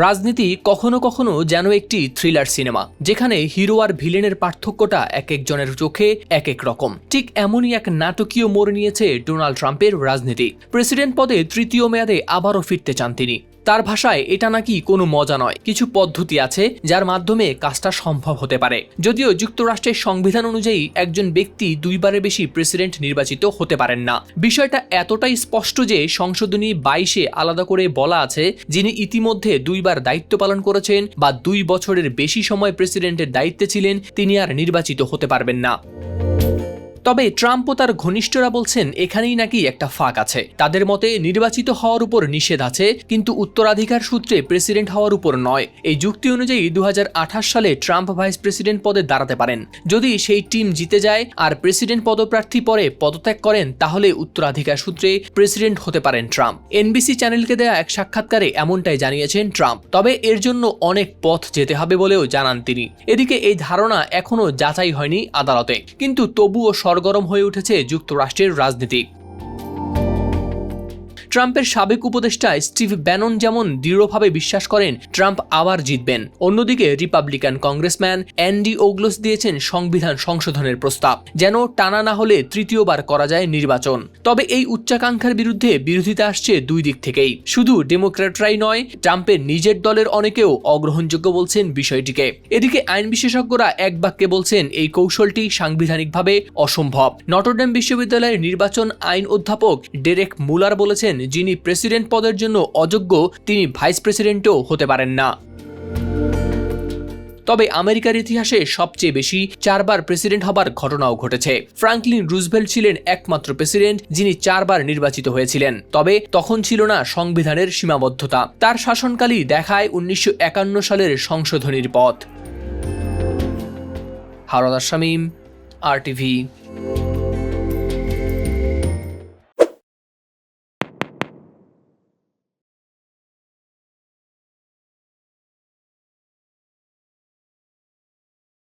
রাজনীতি কখনো কখনো যেন একটি থ্রিলার সিনেমা, যেখানে হিরো আর ভিলেনের পার্থক্যটা এক একজনের চোখে এক এক রকম। ঠিক এমনই এক নাটকীয় মোড় নিয়েছে ডোনাল্ড ট্রাম্পের রাজনীতি। প্রেসিডেন্ট পদে তৃতীয় মেয়াদে আবারও ফিরতে চান তিনি। তার ভাষায় এটা নাকি কোনো মজা নয়, কিছু পদ্ধতি আছে যার মাধ্যমে কাজটা সম্ভব হতে পারে। যদিও যুক্তরাষ্ট্রের সংবিধান অনুযায়ী একজন ব্যক্তি দুইবারের বেশি প্রেসিডেন্ট নির্বাচিত হতে পারেন না। বিষয়টা এতটাই স্পষ্ট যে সংশোধনী 22-এ আলাদা করে বলা আছে, যিনি ইতিমধ্যে দুইবার দায়িত্ব পালন করেছেন বা 2 বছরের বেশি সময় প্রেসিডেন্টের দায়িত্বে ছিলেন, তিনি আর নির্বাচিত হতে পারবেন না। তবে ট্রাম্প ও তার ঘনিষ্ঠরা বলছেন এখানেই নাকি একটা ফাঁক আছে। তাদের মতে নির্বাচিত হওয়ার উপর নিষেধ আছে, কিন্তু উত্তরাধিকার সূত্রে প্রেসিডেন্ট হওয়ার উপর নয়। এই যুক্তি অনুযায়ী 2028 সালে ট্রাম্প ভাইস প্রেসিডেন্ট পদে দাঁড়াতে পারেন। যদি সেই টিম জিতে যায় আর প্রেসিডেন্ট পদপ্রার্থী পরে পদত্যাগ করেন, তাহলে উত্তরাধিকার সূত্রে প্রেসিডেন্ট হতে পারেন ট্রাম্প। এনবিসি চ্যানেলকে দেয়া এক সাক্ষাৎকারে এমনটাই জানিয়েছেন ট্রাম্প। তবে এর জন্য অনেক পথ যেতে হবে বলেও জানান তিনি। এদিকে এই ধারণা এখনও যাচাই হয়নি আদালতে, কিন্তু তবুও সরগরম হয়ে উঠেছে যুক্তরাষ্ট্রের রাজনীতি। ট্রাম্পের সাবেক উপদেষ্টা স্টিভ ব্যানন যেমন দৃঢ়ভাবে বিশ্বাস করেন ট্রাম্প আবার জিতবেন, অন্যদিকে রিপাবলিকান কংগ্রেসম্যান অ্যান্ডি ওগলস দিয়েছেন সংবিধান সংশোধনের প্রস্তাব, যেন টানা না হলে তৃতীয়বার করা যায় নির্বাচন। তবে এই উচ্চাকাঙ্ক্ষার বিরুদ্ধে বিরোধিতা আসছে দুই দিক থেকেই। শুধু ডেমোক্র্যাটরাই নয়, ট্রাম্পের নিজের দলের অনেকেও অগ্রহণযোগ্য বলছেন বিষয়টিকে। এদিকে আইন বিশেষজ্ঞরা এক বাক্যে বলছেন এই কৌশলটি সাংবিধানিকভাবে অসম্ভব। নটরডেম বিশ্ববিদ্যালয়ের নির্বাচন আইন অধ্যাপক ডেরেক মুলার বলেছেন, যিনি প্রেসিডেন্ট পদের জন্য অযোগ্য তিনি ভাইস প্রেসিডেন্টও হতে পারেন না। তবে আমেরিকার ইতিহাসে সবচেয়ে বেশি 4 বার প্রেসিডেন্ট হবার ঘটনাও ঘটেছে। ফ্রাঙ্কলিন রুজভেল্ট ছিলেন একমাত্র প্রেসিডেন্ট যিনি 4 বার নির্বাচিত হয়েছিলেন। তবে তখন ছিল না সংবিধানের সীমাবদ্ধতা। তার শাসনকালই দেখায় 1951 সালের সংশোধনীর পথ। হারদার শামীম, RTV।